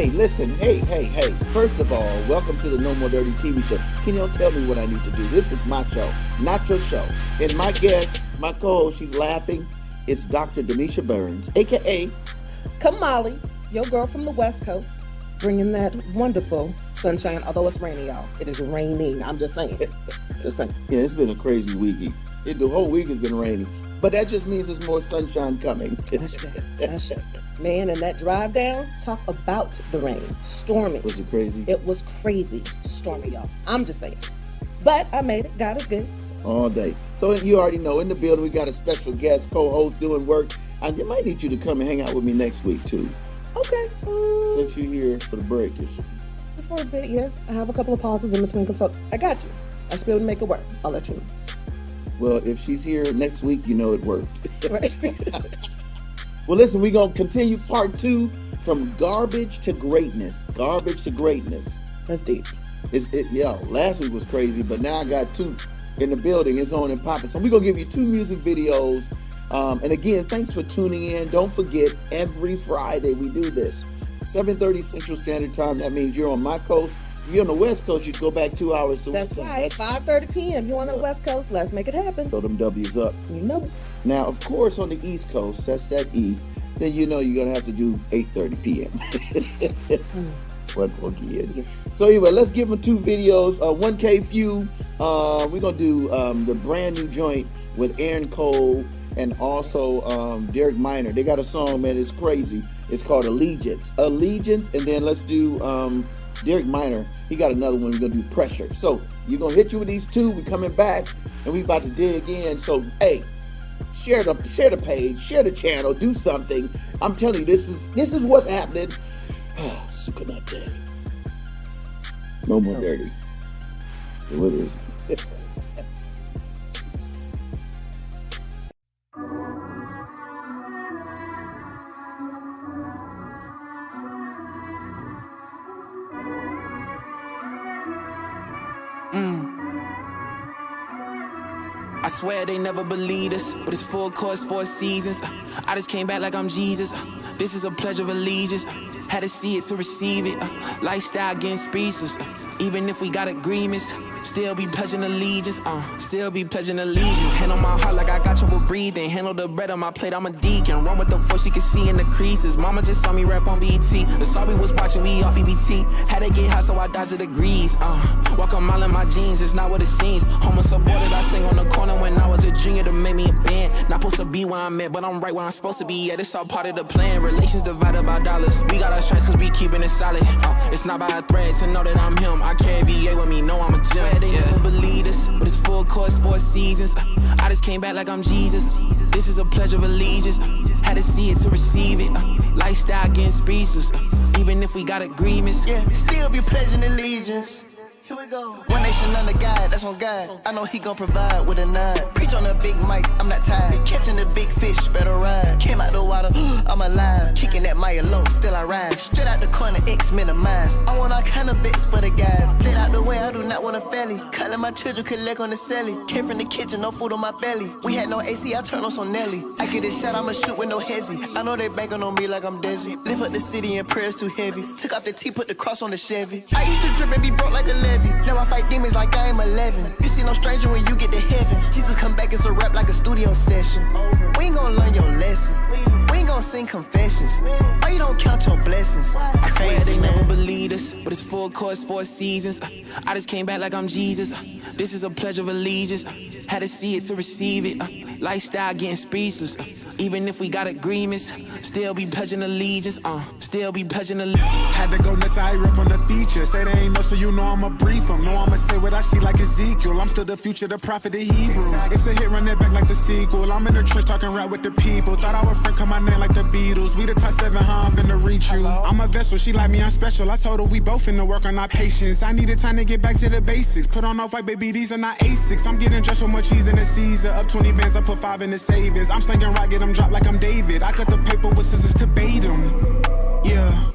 Hey, listen, hey. First of all, welcome to the No More Dirty TV show. Can y'all tell me what I need to do? This is my show, not your show. And my guest, my co-host, she's laughing. It's Dr. Denisha Burns, a.k.a. Kamali, your girl from the West Coast, bringing that wonderful sunshine, although it's raining, y'all. It is raining, I'm just saying. Yeah, it's been a crazy week. The whole week has been raining. But that just means there's more sunshine coming. That's it. Man, and that drive down, talk about the rain. Stormy. Was it crazy? It was crazy stormy, y'all. I'm just saying. But I made it. God is good. All day. So you already know, in the building, we got a special guest, co-host doing work. I might need you to come and hang out with me next week, too. Okay. Since you're here for the break. For a bit, yeah. I have a couple of pauses in between consult. I got you. I should be able to make it work. I'll let you know. Well, if she's here next week, you know it worked. Well, listen, we're going to continue part 2 from garbage to greatness. Garbage to greatness. That's deep. Last week was crazy, but now I got 2 in the building. It's on and popping. So we're going to give you 2 music videos. And again, thanks for tuning in. Don't forget, every Friday we do this. 7:30 Central Standard Time. That means you're on my coast. If you're on the West Coast, you go back 2 hours. That's right. 5:30 p.m. You're on the West Coast. Let's make it happen. Throw them W's up. You know. Now, of course, on the East Coast, that's that E. Then you know you're going to have to do 8:30 p.m. What again? Yes. So anyway, let's give them 2 videos. 1K Few. We're going to do the brand new joint with Aaron Cole and also Derek Minor. They got a song, man, it's crazy. It's called Allegiance. And then let's do Derek Minor. He got another one. We're going to do Pressure. So you're going to hit you with these 2. We're coming back and we about to dig in. So, hey, share the page, share the channel, do something. I'm telling you, this is what's happening. Sukanate. No more dirty. What is it? I swear they never believed us, but it's full course, 4 seasons. I just came back like I'm Jesus. This is a pledge of allegiance. Had to see it to receive it. Lifestyle against species. Even if we got agreements, still be pledging allegiance. Still be pledging allegiance. Hand on my heart like I got trouble breathing. Handle the bread on my plate, I'm a deacon. Run with the force you can see in the creases. Mama just saw me rap on BT. That's all we was watching, we off EBT. Had to get high so I dodged the degrees. Walk a mile in my jeans, it's not what it seems. Homo supported, I sing on the corner when I was a junior to make me a band. Not supposed to be where I'm at, but I'm right where I'm supposed to be. Yeah, this all part of the plan. Relations divided by dollars. We got our stripes cause we keeping it solid. It's not by a thread to know that I'm him. I carry VA with me, know I'm a gem. They never believe us, but it's full course, 4 seasons. I just came back like I'm Jesus. This is a pledge of allegiance. Had to see it to receive it. Lifestyle against species. Even if we got agreements, still be pledging allegiance. Here we go. One nation under God, that's on God. I know he gon' provide with a 9. Preach on the big mic, I'm not tired. Catching the big fish, better ride. Came out the water, I'm alive. Kicking that Maya low, still I rise. Straight out the corner, X minimize. I want all kind of bits for the guys. Get out the way, I do not want a felly. Cutting my children, collect on the celly. Came from the kitchen, no food on my belly. We had no AC, I turn on some Nelly. I get a shot, I'ma shoot with no hezzy. I know they banking on me like I'm Desi. Lift up the city and prayers too heavy. Took off the T, put the cross on the Chevy. I used to drip and be broke like a levy. Now I fight demons like I am 11. You see no stranger when you get to heaven. Jesus come back, it's a rap like a studio session. We ain't gonna learn your lesson. We ain't gonna sing confessions. Why you don't count your blessings? I swear they never believed us, but it's full course, 4 seasons. I just came back like I'm Jesus. This is a pledge of allegiance. Had to see it to receive it. Lifestyle getting speechless. Even if we got agreements, still be pledging allegiance. Still be pledging allegiance. Had to go nuts, I rip on the feature. Say they ain't no, so you know I'ma brief them. Know I'ma say what I see like Ezekiel. I'm still the future, the prophet, the Hebrew. It's a hit, run it back like the sequel. I'm in the trench talking rap with the people. Thought our friend come my name like the Beatles. We the top 7, I'm finna reach you. I'm a vessel, she like me, I'm special. I told her we both finna work on our patience. I needed time to get back to the basics. Put on off white, baby, these are not A6. I'm getting dressed with more cheese than a Caesar. Up 20 bands, I put 5 in the savings. I'm slinging rock, get them drop like I'm David. I cut the paper with scissors to bait them. Yeah.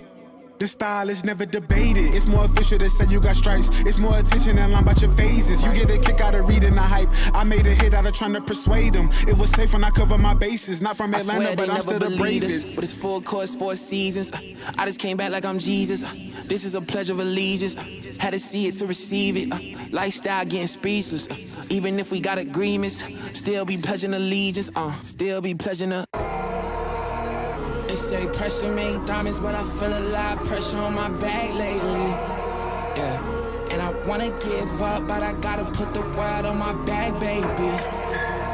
The style is never debated. It's more official to say you got stripes. It's more attention than line about your phases. You get a kick out of reading the hype. I made a hit out of trying to persuade them. It was safe when I cover my bases. Not from Atlanta, but I'm still the bravest. But it's full course, 4 seasons. I just came back like I'm Jesus. This is a pledge of allegiance. Had to see it to receive it. Lifestyle getting speechless. Even if we got agreements, still be pledging allegiance. Still be pledging a. They say pressure make diamonds, but I feel a lot of pressure on my back lately. Yeah, and I wanna give up, but I gotta put the world on my back, baby.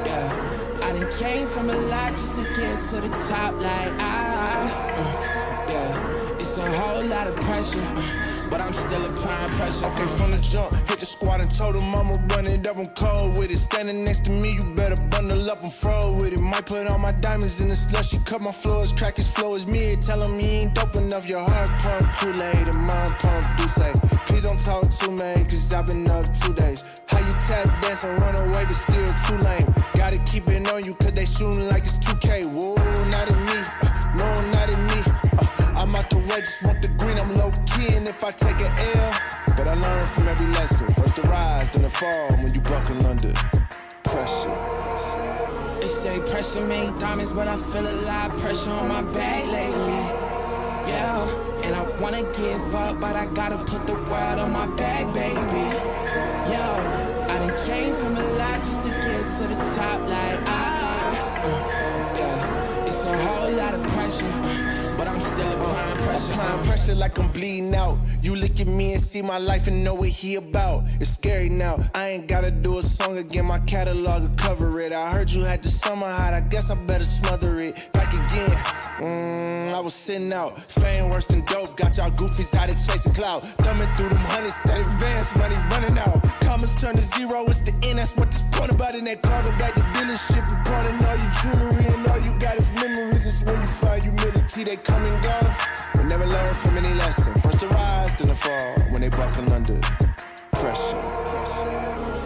Yeah, I done came from a lot just to get to the top, like yeah, it's a whole lot of pressure. But I'm still applying pressure. Okay, from the jump, hit the squad and told them I'ma run it up, I'm cold with it. Standing next to me, you better bundle up and throw with it. Might put all my diamonds in the slushy, cut my floors, crack his flow is mid. Tell him he ain't dope enough, your heart pump Kool-Aid and mind pump Douce. Please don't talk to me, cause I've been up 2 days. How you tap dance and run away, but still too lame. Gotta keep it on you, cause they shooting like it's 2K. Whoa, not in me, no, not in me. I'm out the way, just want the green, I'm low-key, and if I take an L, but I learn from every lesson. First the rise, then the fall, when you buckle under pressure. They say pressure make diamonds, but I feel a lot of pressure on my back lately. Yeah, and I wanna give up, but I gotta put the world on my back, baby. Yo, I done came from a lot just to get to the top, like yeah, it's a whole lot of pressure. But I'm still applying pressure. Applying pressure like I'm bleeding out. You look at me and see my life and know what he about. It's scary now. I ain't gotta do a song again. My catalog will cover it. I heard you had the summer hot. I guess I better smother it. Back again. I was sitting out. Fame worse than dope. Got y'all goofies out of chasing cloud. Thumbing through them hundreds that advance. Money running out. Commas turn to zero. It's the end. That's what this point about in that car. Go back to dealership. Reporting all your jewelry and all you got is memories. It's when you find humility. They come and go, but never learn from any lesson. First the rise, then the fall, when they buckle under pressure.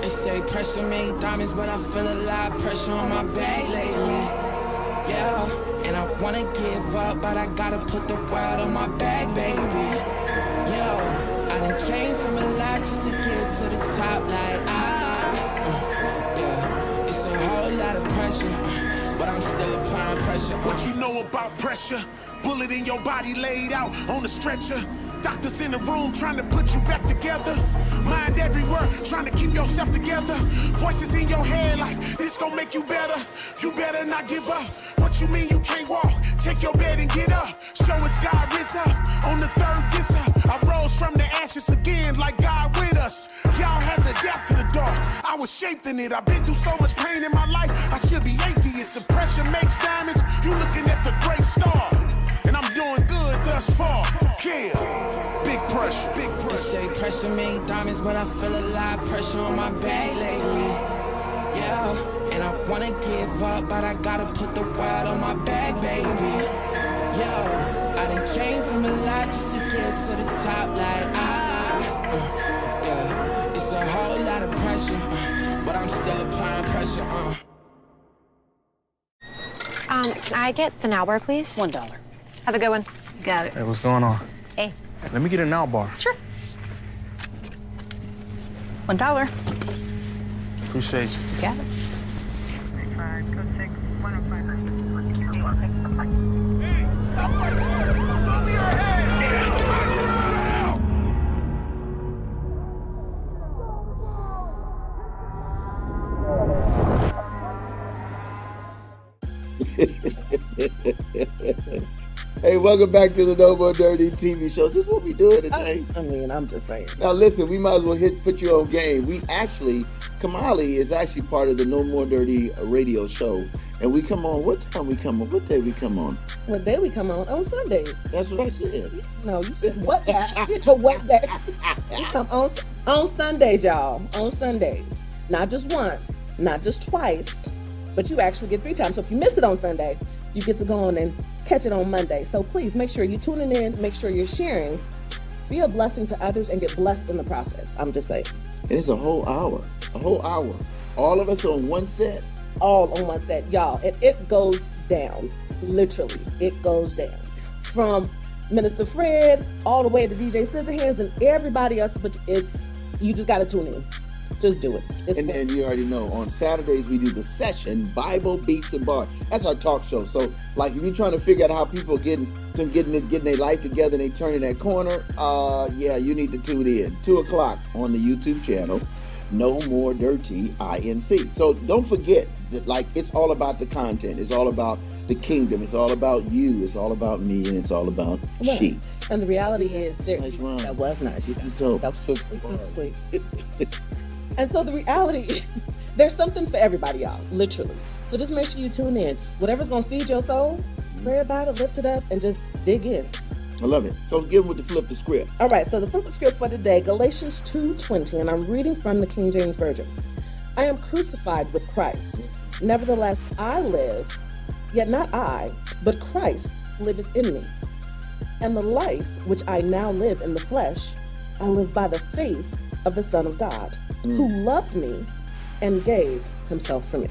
They say pressure make diamonds, but I feel a lot of pressure on my back lately. Yeah, and I wanna give up, but I gotta put the world on my back, baby. Yo, I done came from a lot just to get to the top, like yeah, it's a whole lot of pressure. But I'm still applying pressure. What you know about pressure? Bullet in your body laid out on the stretcher. Doctors in the room trying to put you back together. Mind everywhere, trying to keep yourself together. Voices in your head like, this gon' make you better. You better not give up. What you mean you can't walk? Take your bed and get up. Show us God is up. On the third gets up. I rose from the ashes again like God with us. Y'all had to adapt to the dark. I was shaped in it. I've been through so much pain in my life. I should be atheist. If pressure makes diamonds, you looking at the great star. And I'm doing good thus far. Yeah, big pressure, big pressure. They say pressure make diamonds, but I feel a lot of pressure on my back lately. Yeah, and I wanna give up, but I gotta put the world on my back, baby. Yo, I done came from a lot just to get to the top, like yeah, it's a whole lot of pressure, but I'm still applying pressure. Can I get the now bar, please? $1. Have a good one. Got it. Hey, what's going on? Hey. Let me get a now bar. Sure. $1. Appreciate you. Got it. Hey, welcome back to the No More Dirty TV show. This is what we doing today. I mean, I'm just saying. Now listen, we might as well put you on game. Kamali is actually part of the No More Dirty radio show. And we come on, what time we come on? What day we come on? What day we come on? On Sundays. That's what I said. No, you said what day? What day? We come on Sundays, y'all. On Sundays. Not just once, not just twice, but you actually get 3 times. So if you miss it on Sunday, you get to go on and catch it on Monday. So please make sure you're tuning in, make sure you're sharing, be a blessing to others, and get blessed in the process. I'm just saying. And it's a whole hour. All of us on one set. All on one set, y'all. And it goes down. Literally, it goes down. From Minister Fred, all the way to DJ Scissorhands and everybody else. But you just got to tune in. Just do it. And then you already know, on Saturdays we do the session, Bible, Beats, and Bars. That's our talk show. So, like, if you're trying to figure out how people getting their life together and they turning that corner, you need to tune in. 2 o'clock on the YouTube channel, NoMoreDirty INC. So don't forget that, like, it's all about the content. It's all about the kingdom. It's all about you. It's all about me, and it's all about she. And the reality is, nice rhyme. That was nice. Dope. That was so sweet. And so the reality is, there's something for everybody, y'all, literally. So just make sure you tune in. Whatever's going to feed your soul, pray about it, lift it up, and just dig in. I love it. So get with the flip the script. All right, so the flip the script for today, Galatians 2:20, and I'm reading from the King James Version. I am crucified with Christ. Nevertheless, I live, yet not I, but Christ liveth in me. And the life which I now live in the flesh, I live by the faith of the Son of God, who loved me and gave himself for me.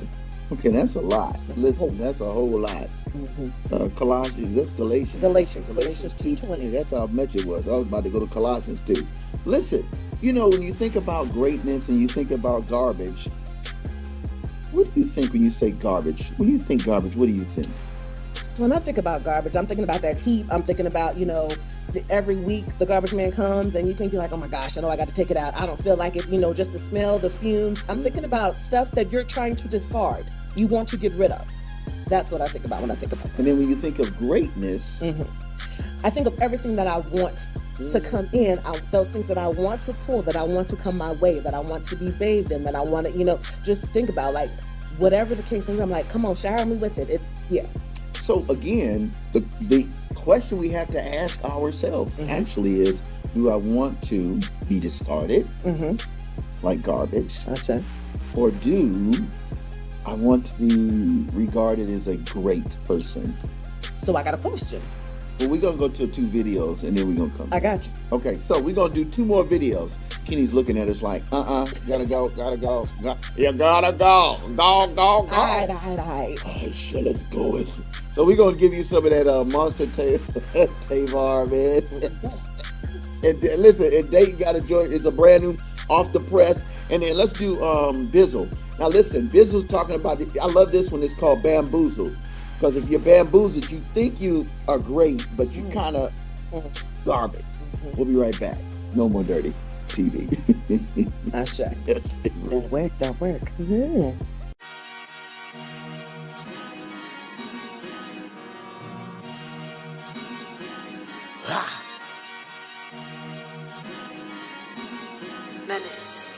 Okay, that's a lot. Listen, that's a whole lot. Colossians, that's Galatians. Galatians 2:20. That's how much it was. I was about to go to Colossians too. Listen, when you think about greatness and you think about garbage, what do you think when you say garbage? When you think garbage, what do you think? When I think about garbage, I'm thinking about that heap. I'm thinking about, every week the garbage man comes and you can be like, oh my gosh, I know I got to take it out. I don't feel like it, just the smell, the fumes. I'm thinking about stuff that you're trying to discard. You want to get rid of. That's what I think about when I think about that. And then when you think of greatness, I think of everything that I want to come in, those things that I want to pull, that I want to come my way, that I want to be bathed in, that I want to, just think about, like, whatever the case is. I'm like, come on, shower me with it. So again, the question we have to ask ourselves actually is, do I want to be discarded like garbage? Or do I want to be regarded as a great person? So I got a question. Well, we're going to go to 2 videos and then we're going to come back. I got you. Okay, so we're going to do 2 more videos. Kenny's looking at us like, gotta go. You gotta go. Go. All right. Oh, shit, let's go with it. So we're going to give you some of that Monster Tavar, man. And listen, and Dayton got a joint. It's a brand new off the press. And then let's do Bizzle. Now listen, Bizzle's talking about, I love this one. It's called Bamboozle. Because if you're bamboozled, you think you are great, but you kind of garbage. We'll be right back. No More Dirty TV. I say. Don't work. Yeah. Menace.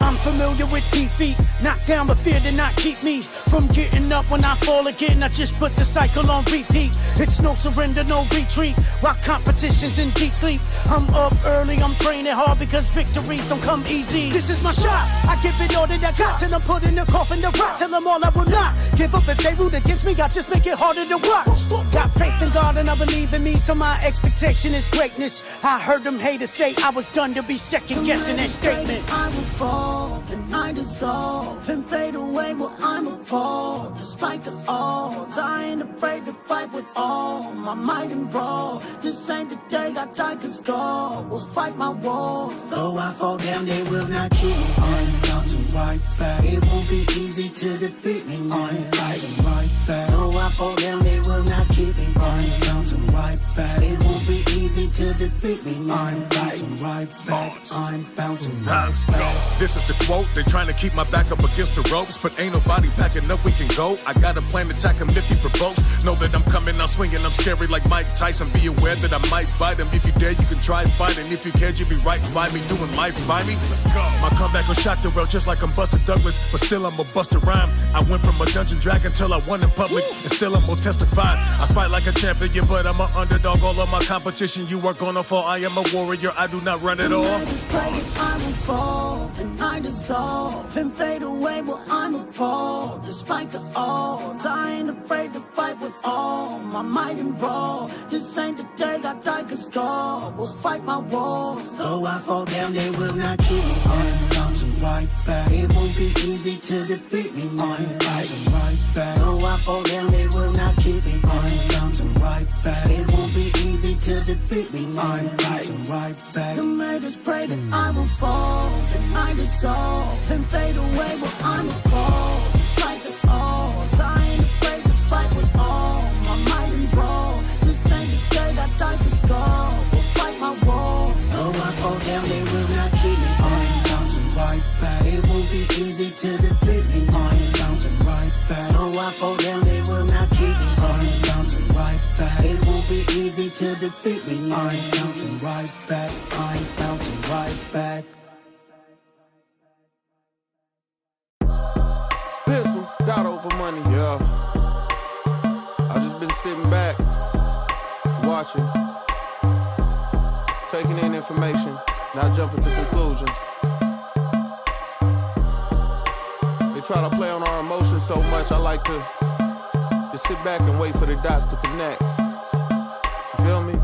I'm familiar with defeat, knocked down but fear did not keep me from getting up when I fall again. I just put the cycle on repeat. It's no surrender, no retreat. Rock competitions in deep sleep. I'm up early, I'm training hard because victories don't come easy. This is my shot, I give it all that I got till I'm put in the coffin to rock. Tell them all I will not give up if they root against me. I just make it harder to watch. Got faith in God and I believe in me, so my expectation is greatness. I heard them haters say I was done to be second guessing that statement. I will fall and I dissolve and fade away. Well, I'm appalled despite the odds. I ain't afraid to fight with all my might and brawl. This ain't the day I die, cause God will fight my war. Though I fall down, they will not kill me. I'm bouncing right back. It won't be easy to defeat me. I'm fighting right back. Though I fall down, they will not keep me. I'm bouncing right back. It won't be easy to defeat me. I'm fighting right back. I'm bouncing right back. This is the quote. They're trying to keep my back up against the ropes, but ain't nobody backing up. We can go. I got a plan to attack him if he provokes. Know that I'm coming, I'm swinging, I'm scary like Mike Tyson. Be aware that I might fight him. If you dare, you can try fighting. If you can't, you be right by me, doing life by me. Let's go. My comeback will shock the world just like I'm Buster Douglas, but still I'm a Buster Rhyme. I went from a dungeon dragon till I won in public, and still I'm gonna testify. I fight like a champion, but I'm an underdog. All of my competition, you are gonna fall. I am a warrior, I do not run it all. I will fall and I dissolve and fade away. Well, I'm appalled despite the odds. I ain't afraid to fight with all my might and brawl. This ain't the day I die, cause God will fight my war. Though I fall down, they will not kill me. I'm bouncing bouncing right back. It won't be easy to defeat me, man. I'm bouncing right back. Though I fall down, they will not keep me, man. I'm bouncing right back. It won't be easy to defeat me, man. I'm bouncing right back. The haters pray that I will fall, and I dissolve and fade away, but I'm appalled. Despite the odds, I ain't afraid to fight with all my might and brawl. This ain't the day that I can score. We'll fight my war. Though I fall down, they will not keep me. I'm bouncing right back. It won't be easy to defeat me. I'm bouncing right back. Though I fall down, they will not keep me. I'm bouncing right back. It won't be easy to defeat me. I'm bouncing right back. I'm bouncing right back. Pistol, got over money, yeah. I just been sitting back, watching, taking in information, not jumping to conclusions. They try to play on our emotions so much, I like to just sit back and wait for the dots to connect. You feel me?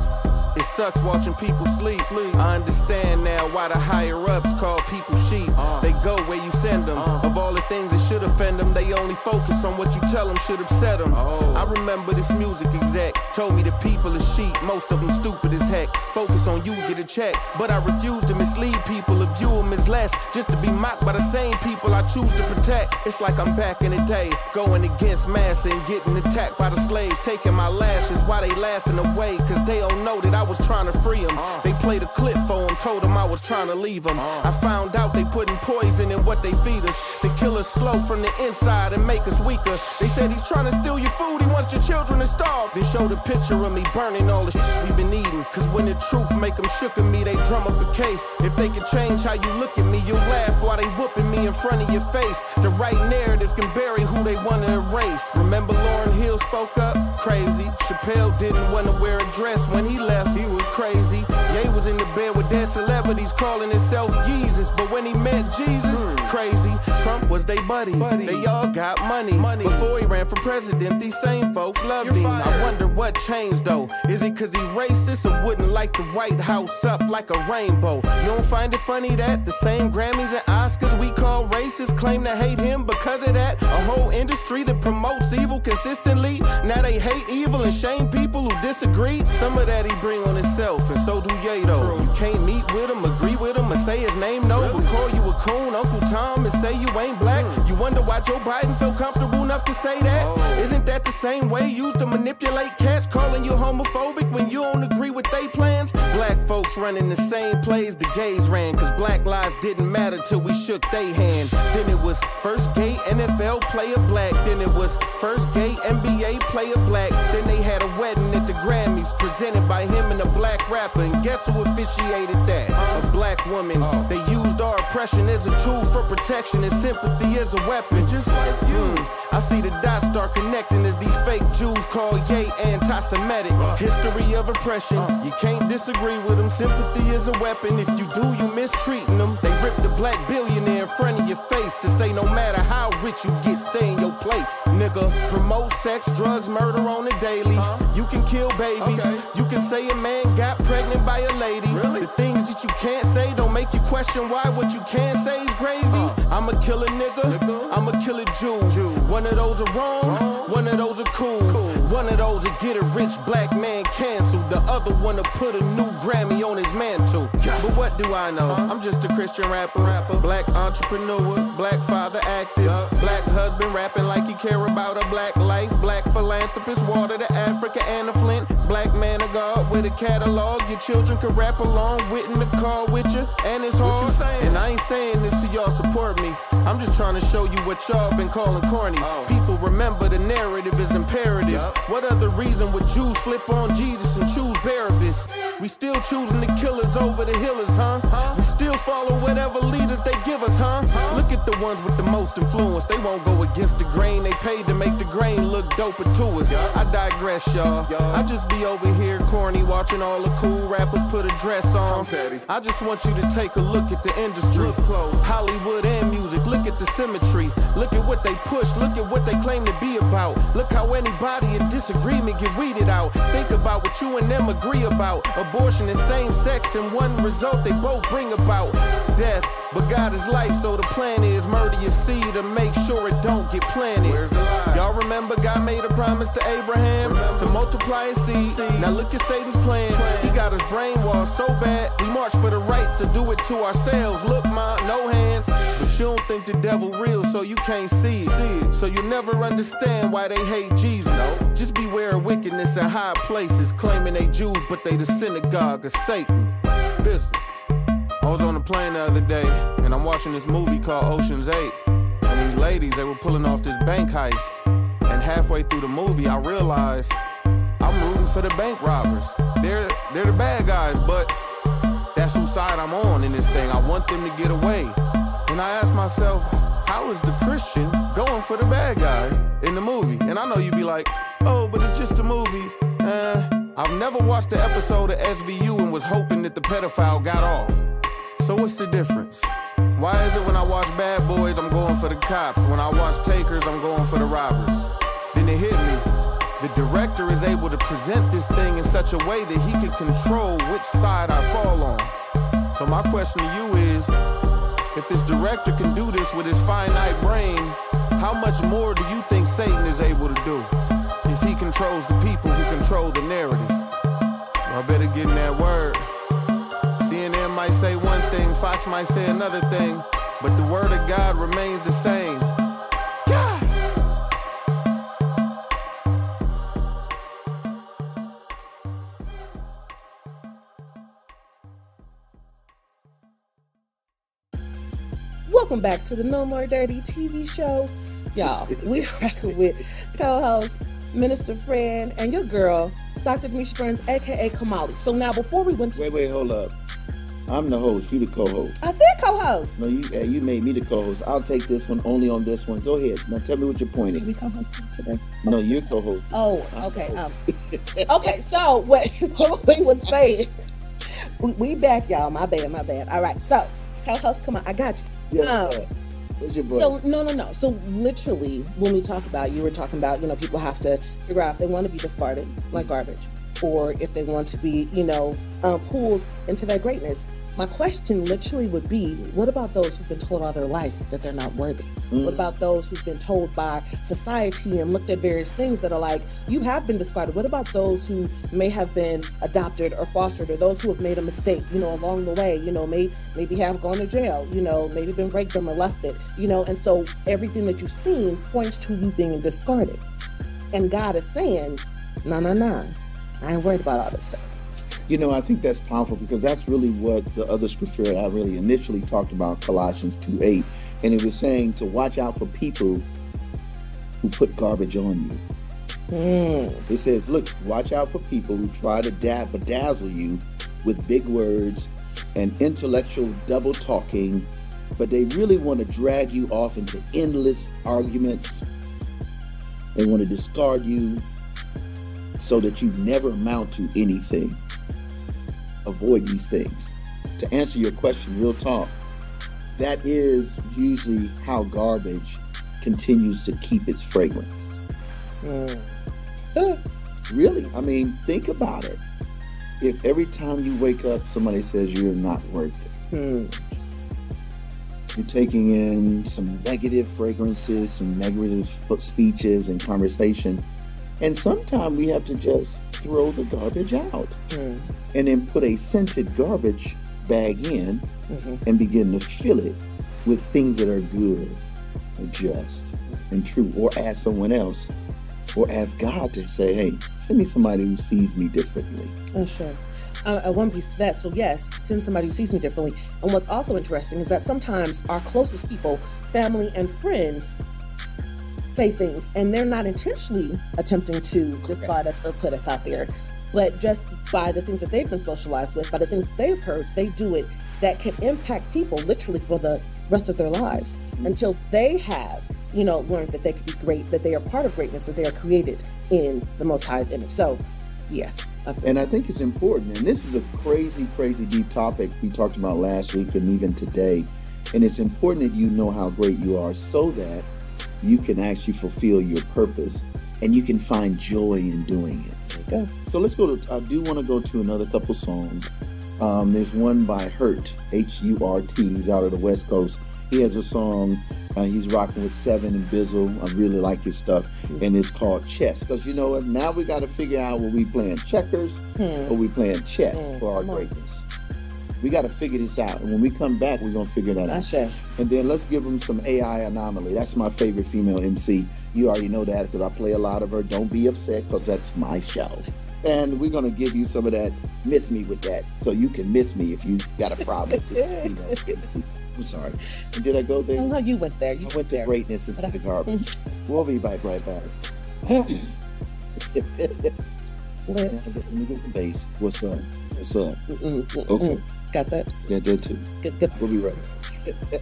It sucks watching people sleep. I understand now why the higher-ups call people sheep. They go where you send them. Of all the things that should offend them, they only focus on what you tell them should upset them. I remember this music exec told me the people are sheep, most of them stupid as heck. Focus on you, get a check. But I refuse to mislead people or view them as less, just to be mocked by the same people I choose to protect. It's like I'm back in the day, going against massa and getting attacked by the slaves, taking my lashes while they laughing away, cause they don't know that I was trying to free them. They played a clip for him, told him I was trying to leave them. I found out they putting poison in what they feed us. They kill us slow from the inside and make us weaker. They said he's trying to steal your food, he wants your children to starve. They showed a picture of me burning all the shit we've been eating, cause when the truth make them shook at me, they drum up a case. If they could change how you look at me, you'll laugh while they whooping me in front of your face. The right narrative can bury who they want to erase. Remember Lauryn Hill spoke up? Crazy. Chappelle didn't want to wear a dress when he left, he was crazy. Ye was in the bed with dead celebrities calling himself Jesus, but when he met Jesus, crazy. Trump was they buddy. They all got money. Before he ran for president, these same folks loved him. I wonder what changed though. Is it cause he's racist or wouldn't light the White House up like a rainbow? You don't find it funny that the same Grammys and Oscars we call racist claim to hate him because of that? A whole industry that promotes evil consistently, now they hate evil and shame people who disagree. Some of that he bring on himself, and so do Ye though. You can't meet with him, agree with him, or say his name no, but call you a coon, Uncle Tom, and say you ain't black. You wonder why Joe Biden felt comfortable enough to say that? Isn't that the same way used to manipulate cats, calling you homophobic when you don't agree with they plans? Black folks running the same plays the gays ran, cause black lives didn't matter till we shook they hand. Then it was first gay NFL player black, then it was first gay NBA player black, then they had a wedding at the Grammys presented by him and a black rapper, and guess who officiated that? A black woman. They used our oppression as a tool for protection and sympathy as a weapon, just like you. I see the dots start connecting as these fake Jews call Ye anti-Semitic. History of oppression, you can't disagree with them. Sympathy is a weapon. If you do, you mistreating them. They rip the black billionaire in front of your face to say no matter how rich you get, stay in your place. Nigga, promote sex, drugs, murder on the daily. You can kill babies. You can say a man got pregnant by a lady. The things that you can't say don't make you question why what you can say is gravy. I'ma kill a nigga, I'ma kill a Jew. One of those are wrong, one of those are cool. One of those will get a rich black man canceled. The other one will put a new Grammy on his mantle. But what do I know? I'm just a Christian rapper, black entrepreneur, black father active, black husband rapping like he care about a black life, black philanthropist, water to Africa and a Flint, black man of God with a catalog. Your children can rap along with in the car with you, and it's hard. And I ain't saying this so y'all support me. I'm just trying to show you what y'all been calling corny. People remember the narrative is imperative. What other reason would Jews flip on Jesus and choose Barabbas? We still choosing the killers over the healers, huh? We still follow whatever leaders they give us, huh? Look at the ones with the most influence. They won't go against the grain. They paid to make the grain look doper to us. I digress, y'all. I just be over here corny, watching all the cool rappers put a dress on. I just want you to take a look at the industry. Hollywood and music, look at the symmetry. Look at what they push, look at what they claim to be about. Look how anybody in disagreement get weeded out. Think about what you and them agree about. Abortion is same sex, and one result they both bring about death. But God is life, so the plan is murder your seed to make sure it don't get planted. Where's the lie? Y'all remember God made a promise to Abraham to multiply his seed. Now look at Satan's plan. He got us brainwashed so bad, we march for the right to do it to ourselves. Look, ma, no hands. But you don't think the devil real, so you can't see it. So you never understand why they hate Jesus. Just beware of wickedness in high places, claiming they Jews, but they the synagogue of Satan. Listen, I was on a plane the other day, and I'm watching this movie called Ocean's 8. And these ladies, they were pulling off this bank heist. And halfway through the movie, I realized I'm rooting for the bank robbers. They're the bad guys, but that's whose side I'm on in this thing. I want them to get away. And I asked myself, how is the Christian going for the bad guy in the movie? And I know you'd be like, oh, but it's just a movie. I've never watched the episode of SVU and was hoping that the pedophile got off. So what's the difference? Why is it when I watch Bad Boys, I'm going for the cops? When I watch Takers, I'm going for the robbers? Then it hit me. The director is able to present this thing in such a way that he can control which side I fall on. So my question to you is, if this director can do this with his finite brain, how much more do you think Satan is able to do? If he controls the people who control the narrative. Y'all better get in that word. CNN might say one thing, Fox might say another thing, but the word of God remains the same. Yeah! Welcome back to the No More Dirty TV show. Y'all, we're rocking with co-host Minister Fred and your girl, Dr. Demisha Burns, aka Kamali. So now before we went to... Wait, hold up. I'm the host, you the co-host. I said co-host. No, you made me the co-host. I'll take this one only on this one. Go ahead. Now tell me what your point is. Did we co-host today? No, you're co-host. Oh, okay. Okay, so what we was saying, we back, y'all. My bad. All right, so co-host, come on, I got you. Yeah. What's your point? So no. So literally, when we talk about, you were talking about, people have to figure out if they want to be discarded like garbage, or if they want to be, pulled into their greatness. My question literally would be, what about those who've been told all their life that they're not worthy? What about those who've been told by society and looked at various things that are like, you have been discarded? What about those who may have been adopted or fostered, or those who have made a mistake, along the way, maybe have gone to jail, maybe been raped or molested, and so everything that you've seen points to you being discarded. And God is saying, no, I ain't worried about all this stuff. I think that's powerful, because that's really what the other scripture I really initially talked about, Colossians 2:8, and it was saying to watch out for people who put garbage on you. It says, look, watch out for people who try to bedazzle you with big words and intellectual double talking, but they really want to drag you off into endless arguments. They want to discard you so that you never amount to anything. Avoid these things. To answer your question, real talk, that is usually how garbage continues to keep its fragrance. Really, I mean, think about it. If every time you wake up, somebody says you're not worth it, you're taking in some negative fragrances, some negative speeches and conversation, and sometimes we have to just throw the garbage out and then put a scented garbage bag in and begin to fill it with things that are good and just and true, or ask someone else, or ask God to say, hey, send me somebody who sees me differently. Oh, sure. One piece to that. So yes, send somebody who sees me differently. And what's also interesting is that sometimes our closest people, family and friends, say things, and they're not intentionally attempting to discard us or put us out there, but just by the things that they've been socialized with, by the things that they've heard, they do it that can impact people literally for the rest of their lives until they have, learned that they could be great, that they are part of greatness, that they are created in the Most High's image. So, yeah. And I think it's important, and this is a crazy, crazy deep topic we talked about last week and even today, and it's important that you know how great you are so that you can actually fulfill your purpose and you can find joy in doing it. There you go. So let's go to, I do want to go to another couple songs. There's one by Hurt, H-U-R-T. He's out of the West Coast. He has a song. He's rocking with Seven and Bizzle. I really like his stuff, and it's called Chess. Because you know what? Now we got to figure out were we playing checkers or we playing chess for our greatness. We got to figure this out, and when we come back, we're gonna figure that out. And then let's give them some AI Anomaly. That's my favorite female MC. You already know that because I play a lot of her. Don't be upset because that's my show. And we're gonna give you some of that. Miss me with that, so you can miss me if you got a problem with this female MC. I'm sorry. And did I go there? No, you went there. I went to greatness instead of garbage. We'll be back right back. Let me get the bass. What's up? What's up? Okay. Got that? Yeah, I did too. Good. We'll be right back.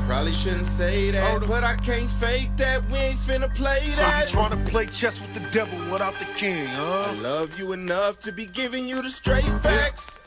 Probably shouldn't say that, but I can't fake that. We ain't finna play that. So you tryna play chess with the devil without the king, huh? I love you enough to be giving you the straight facts.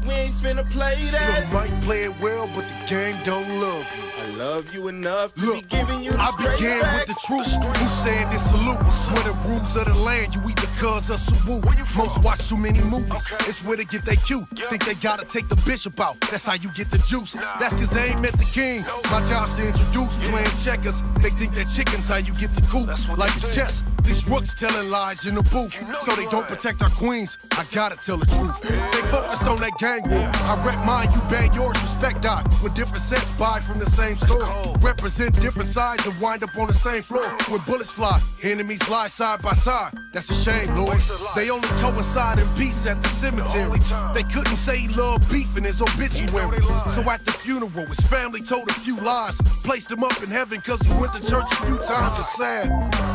We ain't finna play that. You might play it well, but the game don't love you. I love you enough to be giving you the I straight began facts. with the truth. Who stand and salute? When the rules of the land, you either cuz or salute. Most watch too many movies. It's where they get their cue. Think they gotta take the bishop out. That's how you get the juice. That's cause they ain't met the king. My job's to introduce playing checkers. They think that chicken's how you get the coup. Like it's chess. These rooks telling lies in the booth. So they don't protect our queens. I gotta tell the truth. They focused on that gang war. I rep mine, you bang yours, respect die. When different sets buy from the same store. Represent different sides and wind up on the same floor. When bullets fly, enemies lie side by side. That's a shame, Lord. They only coincide in peace at the cemetery. They couldn't say he loved beef in his obituary. So at the funeral, his family told a few lies. Placed him up in heaven cause he went to church a few times. It's sad.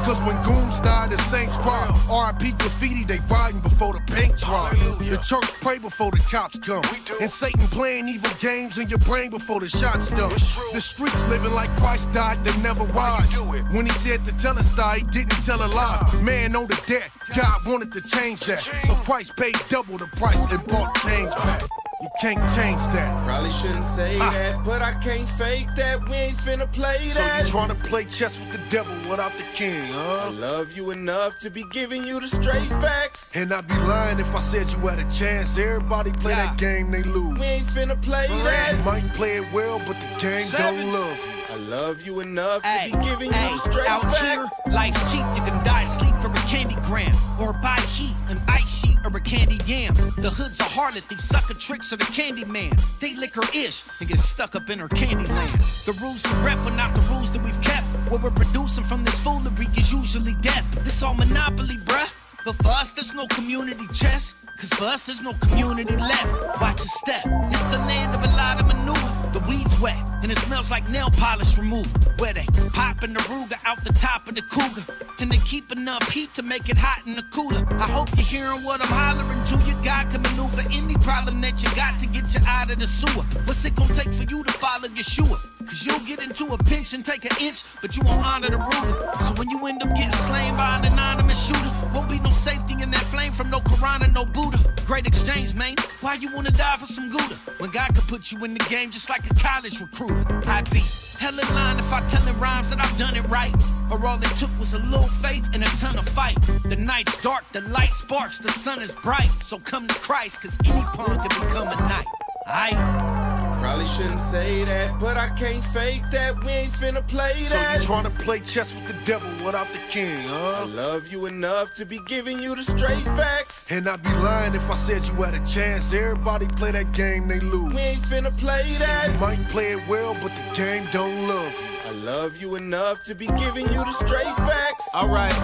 Cause when goons died, the saints cried. R.I.P. graffiti, they riding before the paint dry. The church pray before the cops come. And Satan playing evil games in your brain before the shots done. The streets living like Christ died, they never rise. When he said to tell us die, he didn't tell a lie. Man on the debt, God wanted to change that. So Christ paid double the price and bought change back. You can't change that. Probably shouldn't say that, but I can't fake that. We ain't finna play that. So you tryna play chess with the devil without the king, huh? I love you enough to be giving you the straight facts. And I'd be lying if I said you had a chance. Everybody play that game, they lose. We ain't finna play that. You might play it well, but the game don't love you. I love you enough to be giving you the straight out facts. here, life's cheap. You can die asleep for a candy gram, or buy heat, an ice sheet, or a candy yam. The hood's a harlot, they sucker tricks of the candy man. They lick her ish and get stuck up in her candy land. The rules we rep are not the rules that we've kept. What we're producing from this foolery is usually death. It's all monopoly, bruh. But for us, there's no community chess. Cause for us, there's no community left. Watch your step. It's the land of a lot of maneuver. The weed's wet, and it smells like nail polish remover. Where they popping the Ruger out the top of the Cougar. And they keep enough heat to make it hot in the cooler. I hope you're hearing what I'm hollering to you. God can maneuver any problem that you got to get you out of the sewer. What's it gonna take for you to follow Yeshua? Cause you'll get into a pinch and take an inch, but you won't honor the ruler. So when you end up getting slain by an anonymous shooter, won't be no safety in that flame from no Quran or no Buddha. Great exchange, man. Why you wanna die for some Gouda? When God could put you in the game just like a college recruiter. I'd be hella lying if I tellin' rhymes that I've done it right. Or all it took was a little faith and a ton of fight. The night's dark, the light sparks, the sun is bright. So come to Christ, cause any pawn can become a knight. Aight? Probably shouldn't say that, but I can't fake that. We ain't finna play that. So you tryna play chess with the devil without the king, huh? I love you enough to be giving you the straight facts. And I'd be lying if I said you had a chance. Everybody play that game, they lose. We ain't finna play that. You might play it well, but the game don't love you. I love you enough to be giving you the straight facts. Alright,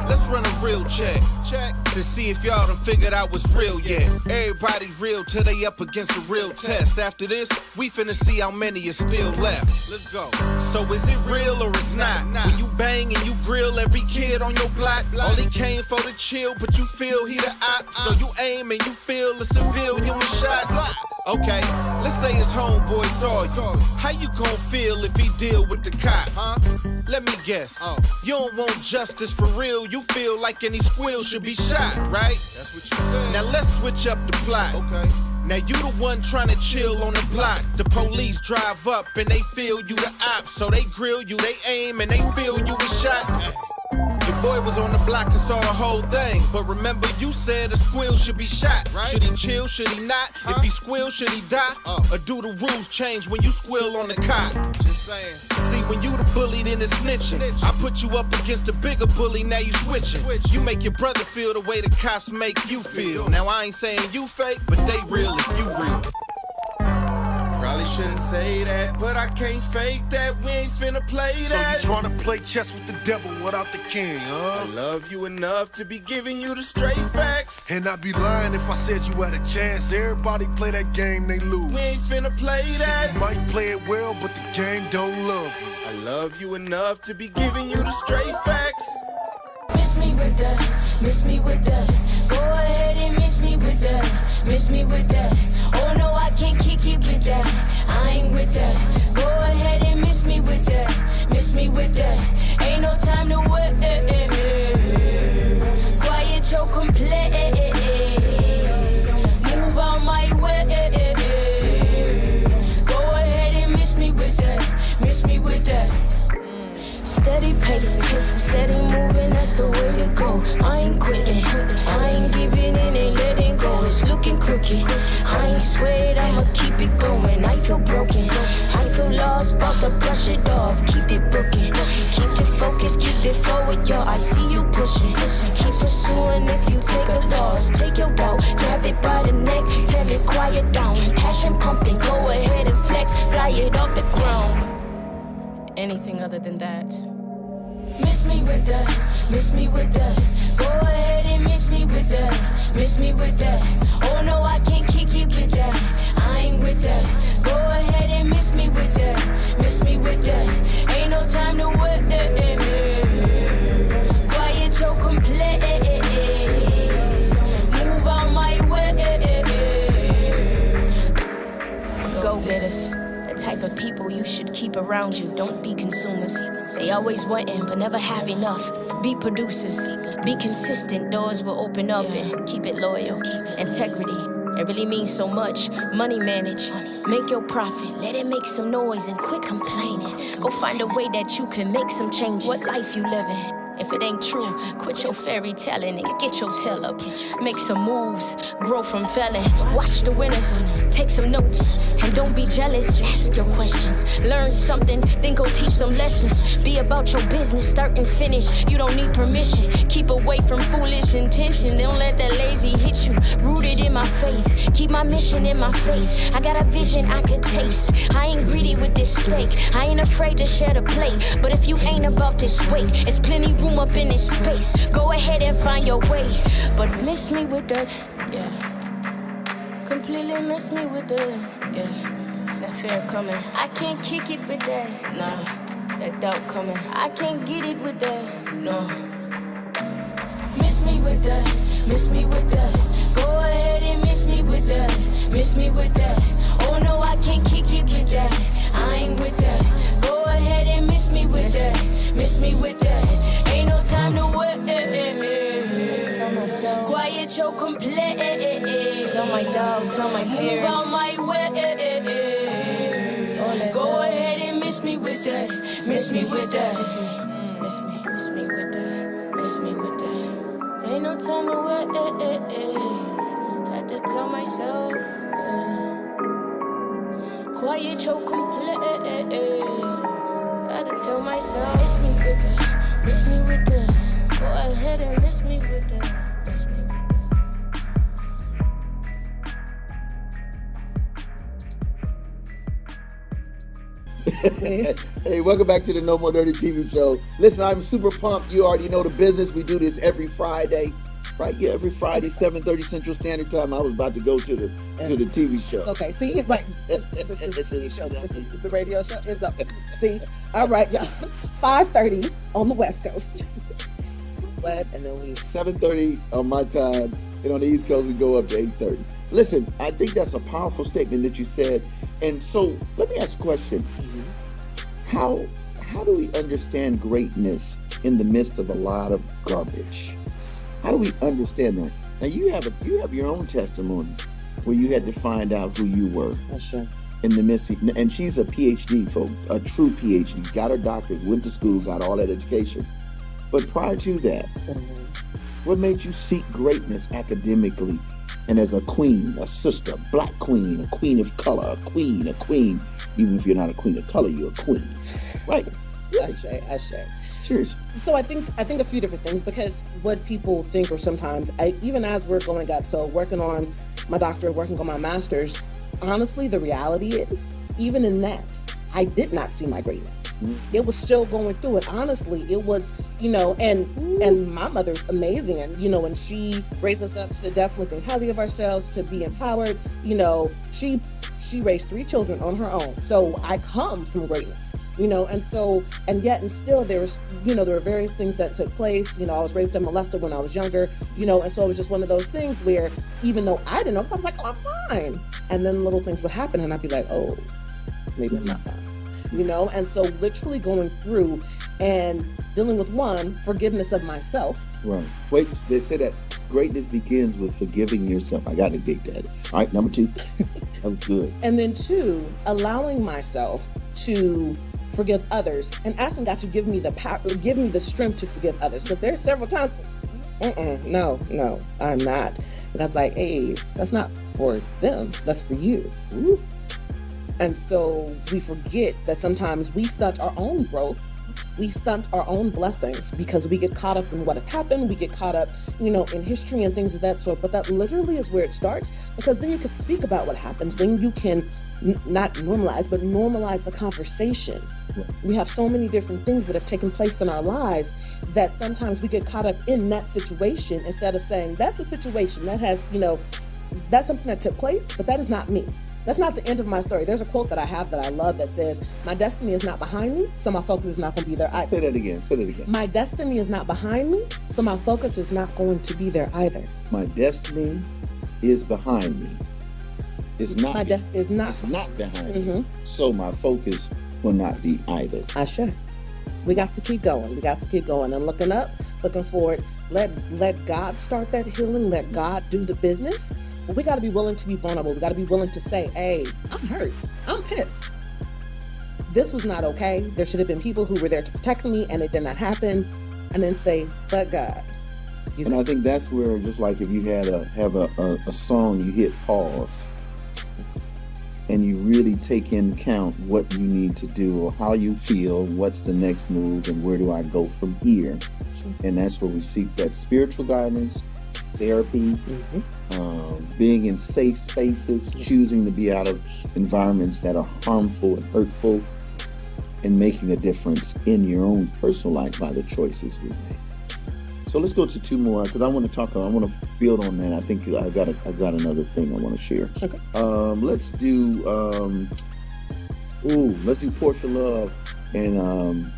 let's run a real check to see if y'all done figured out what's real yet. Everybody real till they up against a real test. After this, we finna see how many is still left. Let's go. So is it real or it's not? When you bang and you grill every kid on your block, only came for the chill, but you feel he the op. So you aim and you feel a civilian with shot. Okay, let's say his homeboy saw you. How you gon' feel if he deal with the cops? Let me guess. You don't want justice for real. You feel like any squill should be shot, right? That's what you said. Now let's switch up the plot. Okay. Now you the one trying to chill on the block. The police drive up and they feel you the op. So they grill you, they aim and they feel you with shots. boy was on the block and saw the whole thing. But remember, you said a squill should be shot, right? Should he chill, should he not? If he squill, should he die? Or do the rules change when you squill on the cot? Just saying. See, when you the bully, then it's snitching. I put you up against a bigger bully, now you switching. You make your brother feel the way the cops make you feel. Now I ain't saying you fake, but they real if you real. Probably shouldn't say that, but I can't fake that. We ain't finna play that. So you tryna play chess with the devil without the king, huh? I love you enough to be giving you the straight facts. And I'd be lying if I said you had a chance. Everybody play that game, they lose. We ain't finna play that. You might play it well, but the game don't love you. I love you enough to be giving you the straight facts. Miss me with that, miss me with that. Go ahead and miss me with that, miss me with that. Oh no, I can't kick it with that, I ain't with that. Go ahead and miss me with that, miss me with that. Ain't no time to wait. Quiet your complaint. Move on my way. Go ahead and miss me with that, miss me with that. Steady pacing, steady moving, that's the way to go. I ain't quitting, I ain't giving in, ain't letting go. It's looking crooked, I ain't swayed, I'ma keep it going. I feel broken, I feel lost, about to brush it off. Keep it booking, keep it focused, keep it forward, yo. I see you pushing, keep pursuing. If you take a loss, take your route, grab it by the neck, tell it quiet down. Passion pumping, go ahead and flex, fly it off the ground. Anything other than that. Miss me with that, miss me with that. Go ahead and miss me with that, miss me with that. Oh no, I can't kick it with that, I ain't with that. Go ahead and miss me with that, miss me with that. Ain't no time to wait. Quiet your complaint. Move on my way. Go get us. Type of people you should keep around you. Don't be consumers. They always wanting but never have enough. Be producers. Be consistent. Doors will open up and keep it loyal. Integrity. It really means so much. Money manage. Make your profit. Let it make some noise and quit complaining. Go find a way that you can make some changes. What life you living? If it ain't true, quit your fairy telling and get your tail up. Make some moves, grow from failing. Watch the winners, take some notes, and don't be jealous. Ask your questions, learn something, then go teach some lessons. Be about your business, start and finish. You don't need permission. Keep away from foolish intention. Don't let that lazy hit you. Rooted in my faith, keep my mission in my face. I got a vision I could taste. I ain't greedy with this steak. I ain't afraid to share the plate. But if you ain't about this weight, it's plenty room up in this space. Go ahead and find your way, but miss me with that, yeah. Completely miss me with that, yeah. That fear coming, I can't kick it with that, nah. That doubt coming, I can't get it with that, no. Miss me with that, miss me with that. Go ahead and miss me with that, miss me with that. Oh no, I can't kick it with that, I ain't with that. Go ahead and miss me with that, miss me with that. Ain't no time to wait. Quiet your complaint. Tell my dogs, tell my fears. Move on my way. Go ahead and miss me with that, miss me with that. Miss me with that, miss me with that. Ain't no time to wait. Had to tell myself. Quiet your complaint. Had to tell myself. Miss me with that, miss me with that. Go ahead and miss me with that, miss me with that. Hey, welcome back to the No More Dirty TV show. Listen, I'm super pumped. You already know the business. We do this every Friday, right? Yeah, every Friday, 7:30 Central Standard Time. I was about to go to the TV show. Okay, see, like this is the TV show. This is the radio show is up. See, all right, y'all. 5:30 on the West Coast. And then we 7:30 on my time, and on the East Coast we go up to 8:30. Listen, I think that's a powerful statement that you said. And so let me ask a question. How do we understand greatness in the midst of a lot of garbage? How do we understand that? Now you have your own testimony where you had to find out who you were. That's right. In the midst, and she's a PhD, folks, a true PhD. Got her doctorate, went to school, got all that education. But prior to that, what made you seek greatness academically and as a queen, a sister, black queen, a queen of color, a queen? Even if you're not a queen of color, you're a queen, right? I say. Seriously. So I think a few different things, because what people think, or sometimes, even as we're going up, so working on my doctorate, working on my master's, honestly, the reality is, even in that, I did not see my greatness. It was still going through it. Honestly, it was, and my mother's amazing. And, and she raised us up to definitely think highly of ourselves, to be empowered. She raised 3 children on her own. So I come from greatness, and still there was, there were various things that took place. I was raped and molested when I was younger, and so it was just one of those things where, even though I didn't know, I was like, oh, I'm fine. And then little things would happen and I'd be like, oh, maybe I'm not fine, and so literally going through and dealing with forgiveness of myself. Right. Wait, they say that greatness begins with forgiving yourself. I got to dig that. All right, number 2. That was good. And then 2, allowing myself to forgive others and asking God to give me the power, give me the strength to forgive others. Because there's several times, no, I'm not. And I was like, hey, that's not for them. That's for you. Ooh. And so we forget that sometimes we stunt our own growth. We stunt our own blessings because we get caught up in what has happened. We get caught up, in history and things of that sort. But that literally is where it starts, because then you can speak about what happens. Then you can not normalize, but normalize the conversation. Right. We have so many different things that have taken place in our lives that sometimes we get caught up in that situation instead of saying, that's a situation that has, that's something that took place, but that is not me. That's not the end of my story. There's a quote that I have that I love that says, my destiny is not behind me, so my focus is not going to be there either. Say that again. My destiny is not behind me, so my focus is not going to be there either. My destiny is behind me. It's not behind me. So my focus will not be either. I sure. We got to keep going. And looking up, looking forward. Let God start that healing. Let God do the business. But we got to be willing to be vulnerable. We got to be willing to say, hey, I'm hurt. I'm pissed. This was not okay. There should have been people who were there to protect me, and it did not happen. And then say, but God. And I think that's where, just like if you have a song, you hit pause and you really take into account what you need to do or how you feel, what's the next move, and where do I go from here? Sure. And that's where we seek that spiritual guidance, therapy, being in safe spaces, choosing to be out of environments that are harmful and hurtful, and making a difference in your own personal life by the choices we make. So let's go to 2 more, because I want to build on that. I think I've got another thing I want to share. Okay. Let's do Portia Love and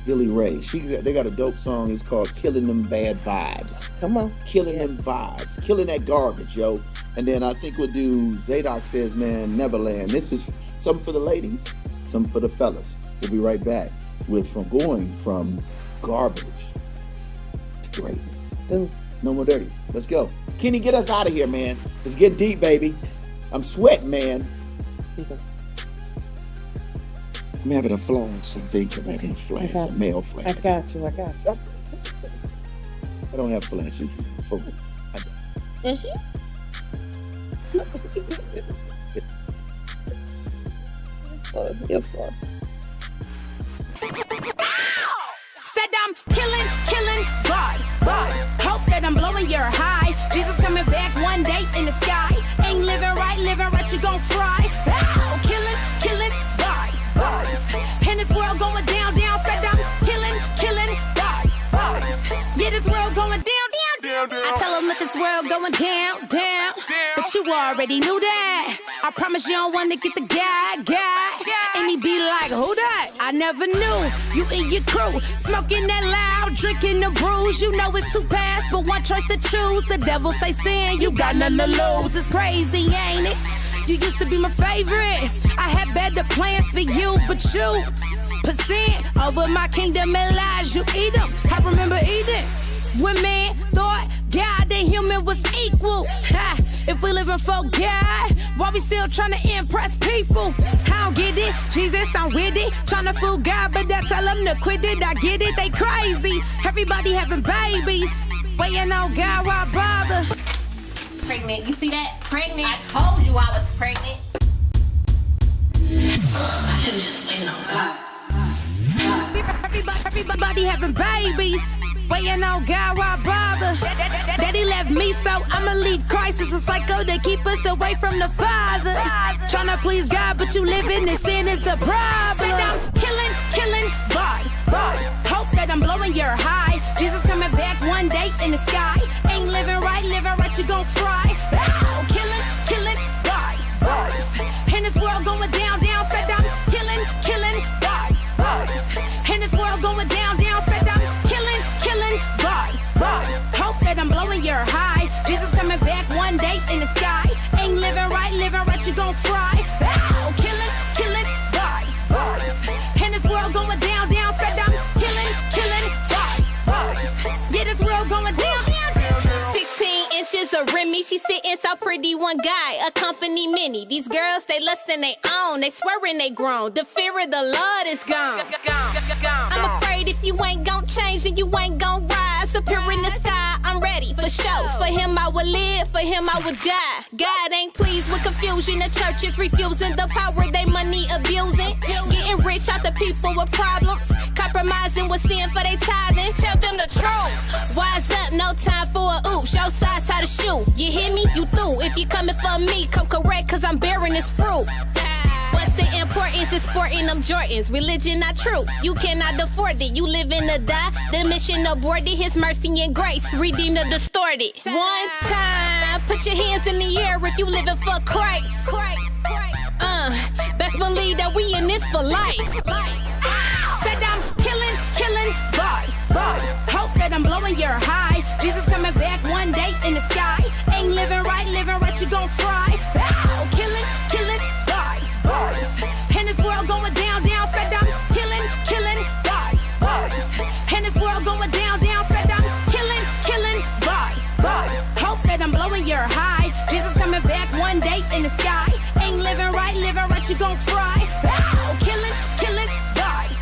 Billy Ray. They got a dope song. It's called "Killing Them Bad Vibes." Come on, killing them vibes, killing that garbage, yo. And then I think we'll do Zadok Says Man, Neverland. This is some for the ladies, some for the fellas. We'll be right back with going from garbage to greatness. Dude. No More Dirty. Let's go. Kenny, get us out of here, man. It's getting deep, baby. I'm sweating, man. I'm having a flash. I think I'm having a flash, a male flash. I got you. I don't have flashes. Yes, sir. Said I'm killing bars. Hope that I'm blowing your high. Jesus coming back one day in the sky. Ain't living right, you gon' fry. Ow, killing bars. And this world going down. Said I'm killing bars. Yeah, this world going down. I tell them that this world going down. But you already knew that. I promise you don't want to get the guy. And he be like, who that? I never knew. You and your crew, smoking that loud, drinking the brews. You know it's 2 paths, but one choice to choose. The devil say sin, you got nothing to lose. It's crazy, ain't it? You used to be my favorite. I had better plans for you, but you percent over my kingdom and lies. You eat them. I remember eating. When man thought God and human was equal. If we living for God, why Why we still trying to impress people? I don't get it, Jesus, I'm with it. Trying to fool God, but I tell them to quit it. I get it, they crazy. Everybody having babies. Waiting on God, why bother? Pregnant, you see that? Pregnant. I told you I was pregnant. I should've just waited on God. Everybody having babies. Waiting on God, why bother? Daddy left me, so I'ma leave Christ as a psycho to keep us away from the Father. Tryna please God, but you living in sin is the problem. Said I'm killing bars. Hope that I'm blowing your high. Jesus coming back one day in the sky. Ain't living right, you gon' fry. Ow, killing bars. In this world going down. Said I'm killing bars. In this world going down. Said I'm killing bars. Hope that I'm blowing your high. Jesus coming back one day in the sky. Ain't living right, you gon' fry. Ow, killing bars. In this world going down. Said I'm killing bars. Yeah, this world going down. 16 inches of Remy, she sitting so pretty. One guy, accompany many. These girls, they lustin' they own. They swearing they grown. The fear of the Lord is gone. I'm afraid if you ain't gon' change, then you ain't gon' rise. Up here in the sky, I'm ready for show. For him I would live, for him I would die. God ain't pleased with confusion. The church is refusing the power they money abusing. Getting rich out the people with problems. Compromising with sin for they tithing. Tell them the truth. Wise up, no time for a oops. Your size how to shoot. You hear me? You through. If you coming for me, come correct, cause I'm bearing this fruit. What's the importance of sporting them Jordans? Religion not true. You cannot afford it. You live in the die. The mission aborted. His mercy and grace. Redeem the distorted. One time. Put your hands in the air if you living for Christ. Best believe that we in this for life. Said I'm killing bars. Hope that I'm blowing your high. Jesus coming back one day in the sky. Ain't living right, you gon' fry. Ow, killing bars. In this world going down. Said I'm killing bars. In this world going down. Said I'm killing bars. Hope that I'm blowing your high. Jesus coming back one day in the sky. Ain't living right, you gon' fry. Ow, killing bars.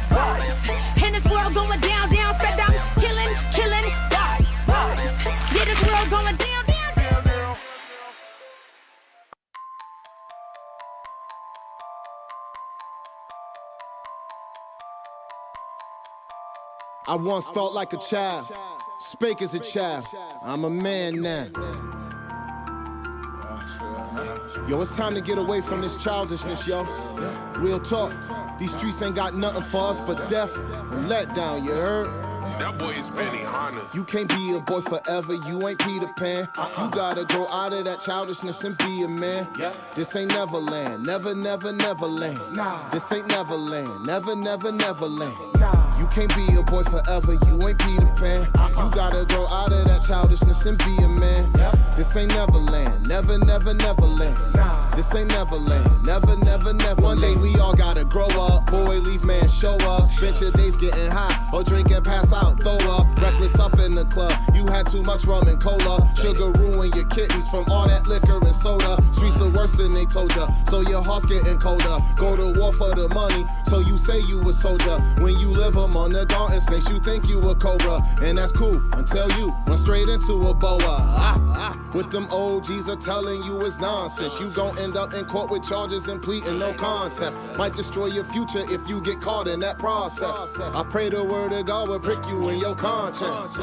In this world going down. Said I'm killing bars. Yeah, this world going down. I once thought like a child, spake as a child. I'm a man now. Yo, it's time to get away from this childishness, yo. Real talk, these streets ain't got nothing for us but death and letdown, you heard? That boy is Benny Hanna. You can't be a boy forever, you ain't Peter Pan. You gotta grow out of that childishness and be a man. This ain't Neverland, never land. This ain't Neverland, never land. You can't be a boy forever, you ain't Peter Pan. You gotta grow out of that childishness and be a man. This ain't Neverland, never land. This ain't Neverland, never. One day we all gotta grow up. Boy, leave man, show up. Spend your days getting high or drink and pass out, throw up. Reckless up in the club. You had too much rum and cola. Sugar ruin your kidneys from all that liquor and soda. Streets are worse than they told ya, so your heart's getting colder. Go to war for the money, so you say you a soldier. When you live among the garden snakes, you think you a cobra. And that's cool until you run straight into a boa. With them OGs are telling you it's nonsense. You gon' end up in court with charges and pleading no contest. Might destroy your future if you get caught in that process. I pray the word of God will prick you in your conscience.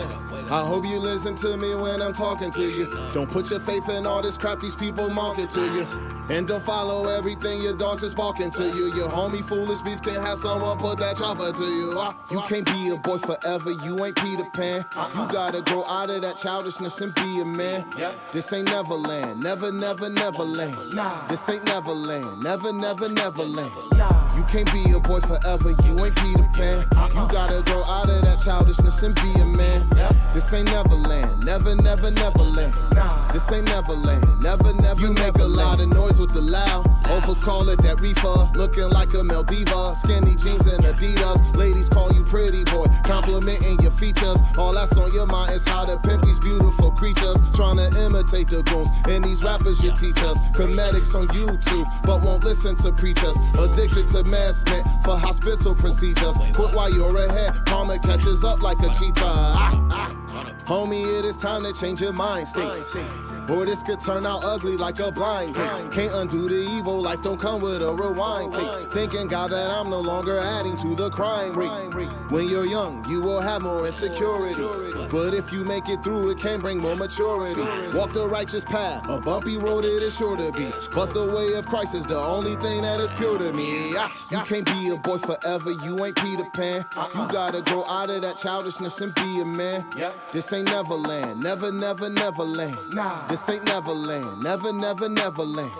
I hope you listen to me when I'm talking to you. Don't put your faith in all this crap these people market to you. And don't follow everything your dog's is barking to you. Your homie foolish beef can have someone put that chopper to you. You can't be a boy forever, you ain't Peter Pan. You gotta grow out of that childishness and be a man. This ain't Neverland, never land. This ain't Neverland, never land. You You can't be a boy forever, you ain't Peter Pan. You gotta grow out of that childishness and be a man. This ain't Neverland, never, never, Neverland. This ain't Neverland, never, never, you make a lot of noise with the loud. Old folks call it that reefer, looking like a Maldiva. Skinny jeans and Adidas, ladies call you pretty boy, complimenting your features. All that's on your mind is how to pimp these beautiful creatures. Trying to imitate the goons and these rappers you teach us. Comedics on YouTube, but won't listen to preachers. Addicted to mess meant for hospital procedures. Quit while you're ahead, karma catches up like a cheetah. Homie, it is time to change your mind state, or this could turn out ugly like a blind date. Can't undo the evil, life don't come with a rewind tape. Thanking God that I'm no longer adding to the crime rate. When you're young, you will have more insecurities, but if you make it through, it can bring more maturity. Walk the righteous path, a bumpy road it is sure to be, but the way of Christ is the only thing that is pure to me. You can't be a boy forever, you ain't Peter Pan. You gotta grow out of that childishness and be a man. This ain't Neverland, never, never, Neverland. This ain't Neverland, never, never, Neverland.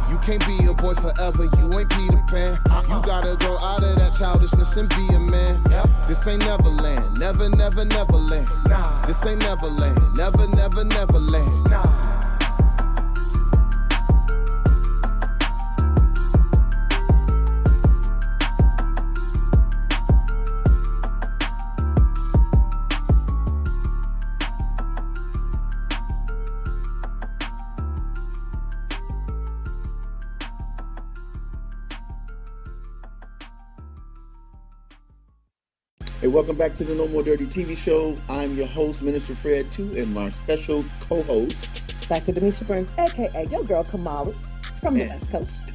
You can't be a boy forever, you ain't Peter Pan. You gotta grow out of that childishness and be a man. This ain't Neverland, never, never, Neverland. This ain't Neverland, never, never, Neverland. Hey, welcome back to the No More Dirty TV show. I'm your host, Minister Fred 2, and my special co-host, Dr. Denisha Burns, a.k.a. your girl Kamala, from the West Coast.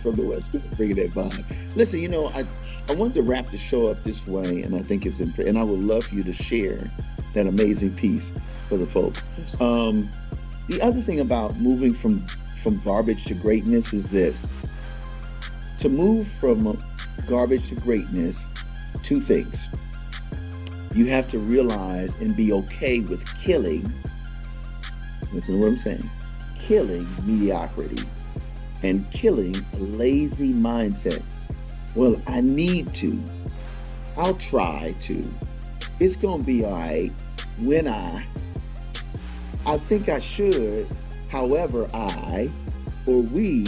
From the West Coast, bringing that vibe. Listen, you know, I wanted to wrap the show up this way, and I think it's important, and I would love for you to share that amazing piece for the folks. The other thing about moving from garbage to greatness is this. To move from garbage to greatness, two things. You have to realize and be okay with killing, listen to what I'm saying, killing mediocrity and killing a lazy mindset. Well, I need to. I'll try to. It's going to be all right when I think I should, however I, or we,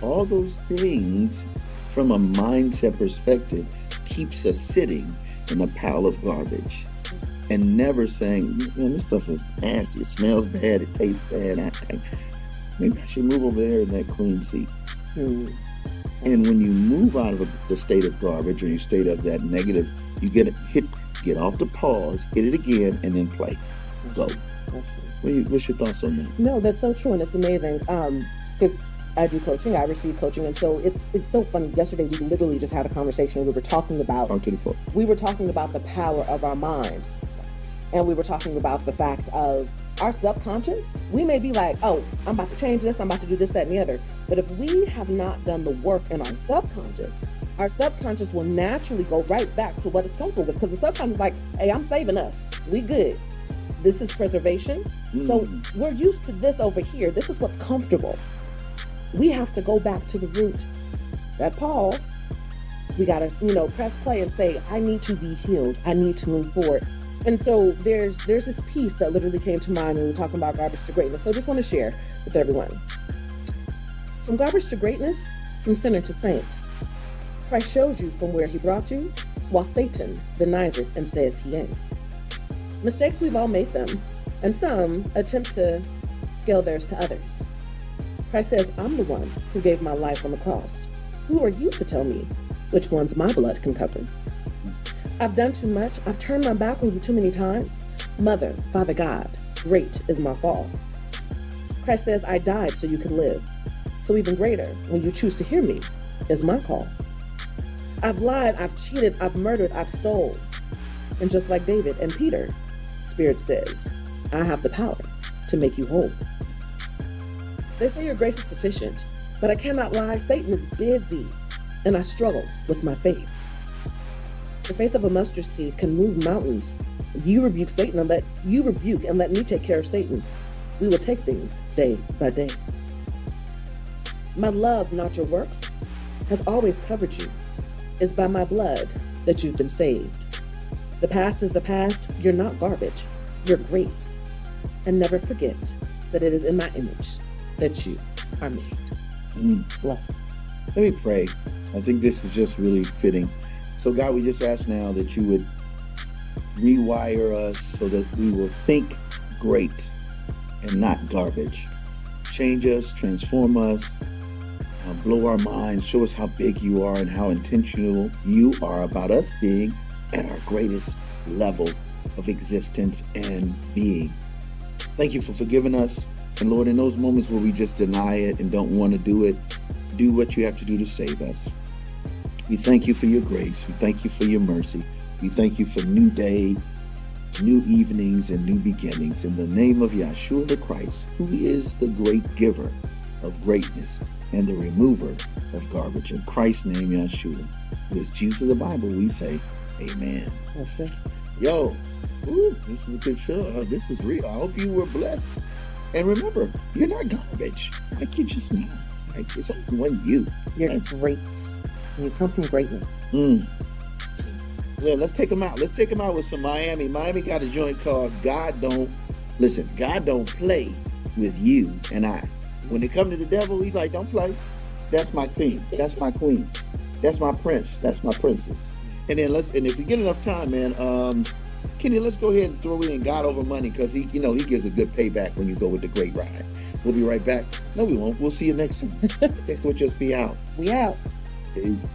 all those things from a mindset perspective keeps us sitting in a pile of garbage and never saying, man, this stuff is nasty. It smells bad. It tastes bad. Maybe I should move over there in that clean seat. And when you move out of the state of garbage or you state of that negative, you get off the pause, hit it again, and then play. Go. What's your thoughts on that? No, that's so true, and it's amazing. Because I do coaching, I receive coaching, and so it's so funny. Yesterday, we literally just had a conversation, and we were talking about the power of our minds, and we were talking about the fact of our subconscious. We may be like, oh, I'm about to change this, I'm about to do this, that, and the other. But if we have not done the work in our subconscious will naturally go right back to what it's comfortable with, because the subconscious is like, hey, I'm saving us. We good. This is preservation. So we're used to this over here. This is what's comfortable. We have to go back to the root. That pause. We got to, press play and say, I need to be healed. I need to move forward. And so there's this piece that literally came to mind when we were talking about garbage to greatness. So I just want to share with everyone. From garbage to greatness, from sinner to saint. Christ shows you from where he brought you, while Satan denies it and says he ain't. Mistakes, we've all made them, and some attempt to scale theirs to others. Christ says, I'm the one who gave my life on the cross. Who are you to tell me which ones my blood can cover? I've done too much. I've turned my back on you too many times. Mother, Father God, great is my fall. Christ says, I died so you could live. So even greater, when you choose to hear me, is my call. I've lied, I've cheated, I've murdered, I've stole. And just like David and Peter, Spirit says, I have the power to make you whole. They say your grace is sufficient, but I cannot lie. Satan is busy, and I struggle with my faith. The faith of a mustard seed can move mountains. You rebuke Satan and let me take care of Satan. We will take things day by day. My love, not your works. has always covered you. It's by my blood that you've been saved. The past is the past. You're not garbage. You're great. And never forget that it is in my image that you are made. Blessings. Let me pray. I think this is just really fitting. So God, we just ask now that you would rewire us so that we will think great and not garbage. Change us, transform us, blow our minds, show us how big you are and how intentional you are about us being at our greatest level of existence and being. Thank you for forgiving us. And Lord, in those moments where we just deny it and don't want to do it, do what you have to do to save us. We thank you for your grace. We thank you for your mercy. We thank you for new day, new evenings, and new beginnings. In the name of Yeshua the Christ, who is the great giver of greatness and the remover of garbage. In Christ's name, Yeshua, who is Jesus of the Bible, we say, amen. Yo, this is a good show. This is real. I hope you were blessed. And remember, you're not garbage. Like, you're just not. Like, it's only one you. You're great. And you come from greatness. Yeah, let's take them out. Let's take them out with some Miami. Miami got a joint called God Don't Play with You and I. When it come to the devil, he's like, don't play. That's my king. That's my queen. That's my prince. That's my princess. And then if we get enough time, man, Kenny, let's go ahead and throw in God Over Money, because he gives a good payback when you go with the great ride. We'll be right back. No, we won't. We'll see you next time. Thanks for just be out. We out. Peace.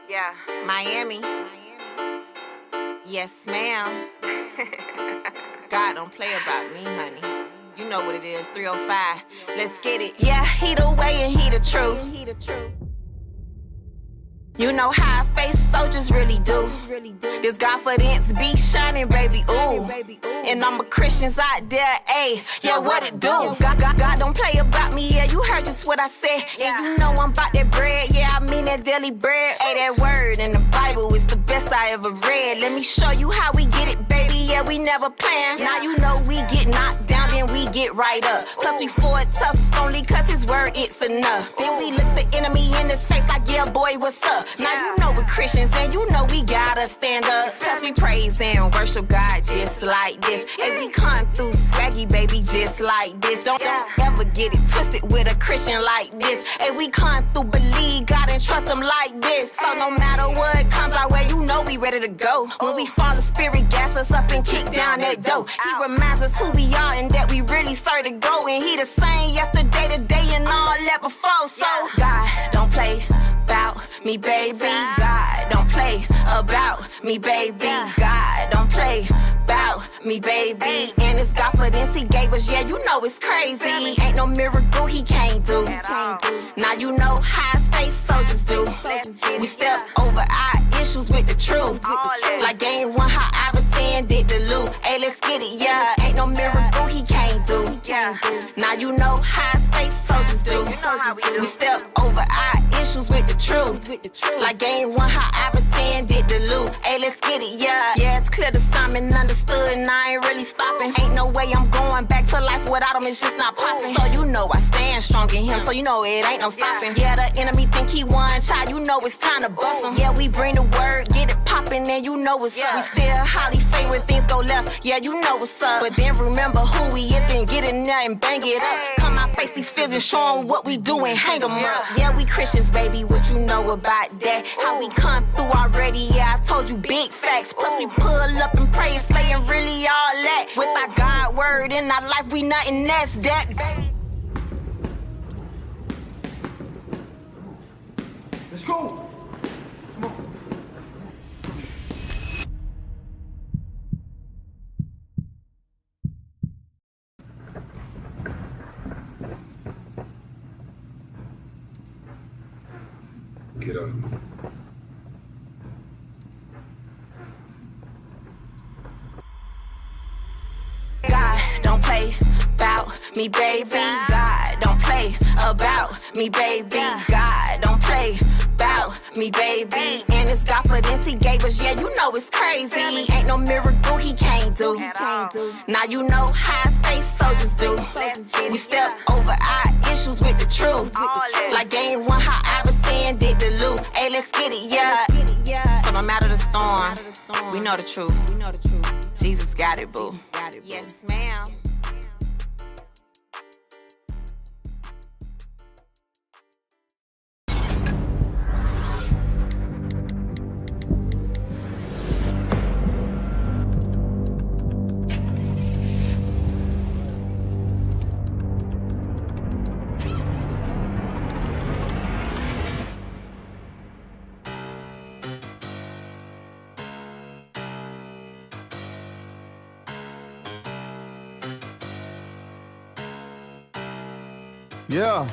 Yeah, Miami. Yes, ma'am. God don't play about me, honey. You know what it is, 305. Let's get it. Yeah, he the way and he the truth. You know how face soldiers really do. This confidence be shining, baby, ooh. And I'm a Christians out there, ayy, yeah, what it do? God don't play about me, yeah, you heard just what I said. Yeah, you know I'm about that bread, yeah, I mean that daily bread. Ayy, that word in the Bible is the best I ever read. Let me show you how we get it, baby, yeah, we never plan. Now you know we get knocked down, then we get right up. Plus we for it tough, only cause his word, it's enough. Then we look the enemy in his face like, yeah, boy, what's up? Now you know we're Christians and you know we gotta stand up. Cause we praise and worship God just like this. And we come through swaggy, baby, just like this. Don't ever get it twisted with a Christian like this. And we come through believe God and trust him like this. So no matter what comes our way, you know we ready to go. When we fall, the spirit gas us up and kick down that door. He reminds us who we are and that we really serve to go. And he the same yesterday, today, and all that before. So God don't play about me, baby. God don't play about me, baby. God don't play about me, baby. And it's confidence he gave us, yeah, you know it's crazy. Ain't no miracle he can't do. Now you know how his face soldiers do. We step over our issues with the truth. Like game one, how Iverson did the loop. Hey, let's get it, yeah. Ain't no miracle he can't do. Now you know how his face soldiers do. We step over our issues with the truth. Like game one, how Iverson did the loop. Hey, let's get it, yeah. Yeah, it's clear the Simon understood and I ain't really stopping. Ain't no way I'm going back to life without him, it's just not popping. So you know I stand strong in him, so you know it ain't no stopping. Yeah, the enemy think he won, child, you know it's time to bust him. Yeah, we bring the word, get it popping, and you know what's up. We still highly favored when things go left, yeah, you know what's up. But then remember who we is, then get in there and bang it up. Come out, face these fears and show them what we do and hang them up. Yeah, we Christians, baby, what you know about that? How we come through already, yeah, I told you big facts. Plus we pull up and pray and slay and really all that. With our God word in our life, we nothing less that, baby. Let's go. Come on. Get up. God don't play about me, baby. God don't play about me, baby. God don't play about me, baby. And it's confidence he gave us, yeah, you know it's crazy. Ain't no miracle he can't do. Now you know how space soldiers do. We step over our issues with the truth. Like game one, how I was saying, did the loop. Hey, let's get it, yeah. So no matter the storm, we know the truth. Jesus got it, boo. Yes, ma'am. Yeah.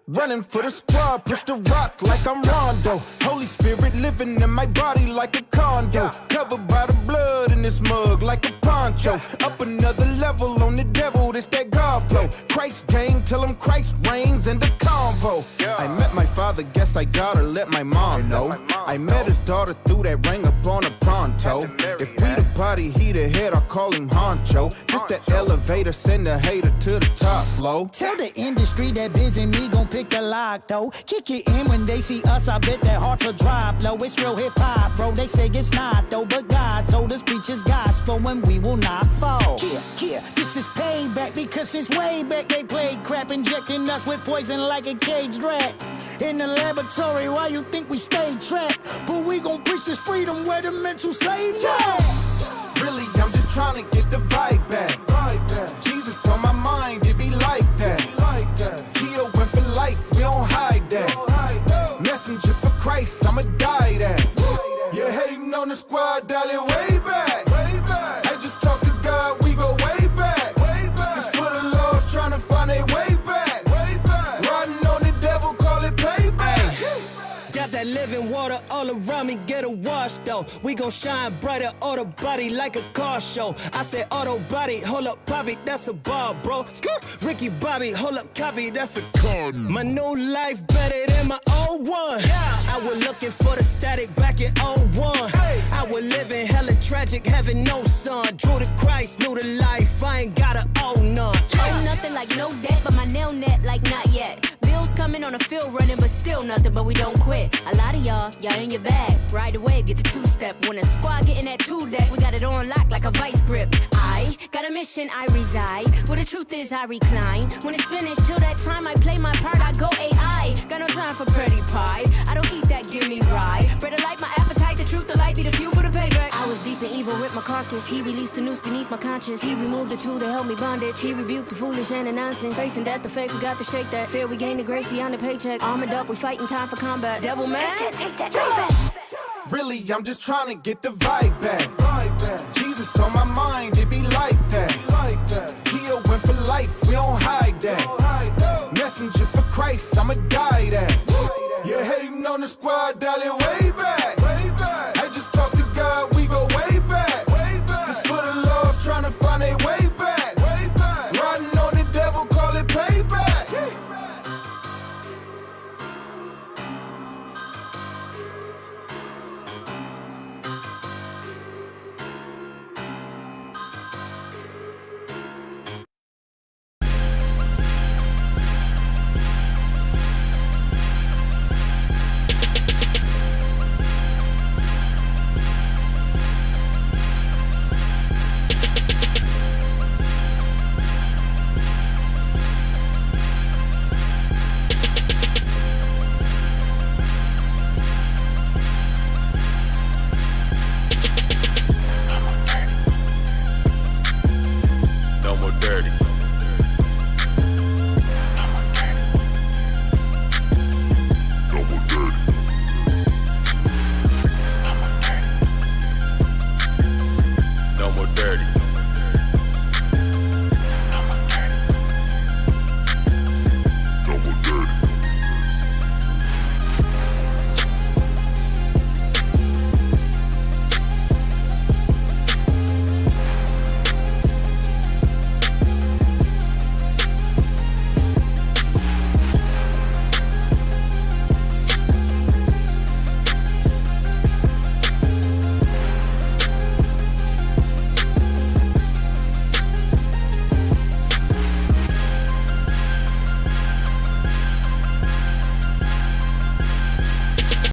Running for the squad, push the rock like I'm Rondo. Holy Spirit living in my body like a condo. Covered by the blood in this mug like a poncho. Up another level on the devil, this that God flow. Christ gang, tell him Christ reigns in the convo. I met my father, guess I gotta let my mom know. I met his daughter through that ring up on a pronto. If we the body, he the head, I call him honcho. Just that elevator, send a hater to the top flow. Tell the industry that busy me gon' pick the lock though. Kick it in when they see us, I bet their hearts will drop low. It's real hip hop, bro. They say it's not though, but God told us preach his gospel and we will not fall. Yeah, this is payback because since way back they played crap, injecting us with poison like a caged rat. In the laboratory, why you think we stay trapped? But we gon' push this freedom where the mental slaves at. Really, I'm just trying to get the vibe back. Jesus on my mind, it be like that. Geo went for life, we don't hide that. Messenger for Christ, I'ma die that. You're hating on the squad, dial it way back. I just talk to God, we go way back. This for the lost, trying to find their way back. Riding on the devil, call it payback. Got that living water all around me, get a wash though. We gon' shine brighter, auto body like a car show. I said auto body, hold up, Bobby, that's a bar, bro. Ricky Bobby, hold up, copy, that's a card. My new life better than my old one. I was looking for the static back in 01. I was living hella tragic, having no son. Drew to Christ, knew the life, I ain't gotta own none. Oh, nothing like no debt, but my nail net like not yet. Bills coming on the field running, but still nothing, but we don't quit. A lot of y'all in your bag. Right away, get the two-step. When a squad getting that two-deck, we got it on lock like a vice grip. I got a mission, I reside. Where the truth is, I recline. When it's finished, till that time I play my part, I go AI. Got no time for pretty pie. I don't eat that, give me rye. Bread to light my appetite, the truth, the light be the fuel for the payback. I was deep in evil with my carcass. He released the noose beneath my conscience. He removed the tool to help me bondage. He rebuked the foolish and the nonsense. Facing death, the faith, we got to shake that. Fear, we gain the grace beyond the paycheck. Armored up, we fighting time for combat. Devil man, take that back. Really, I'm just trying to get the vibe back. Jesus on my mind,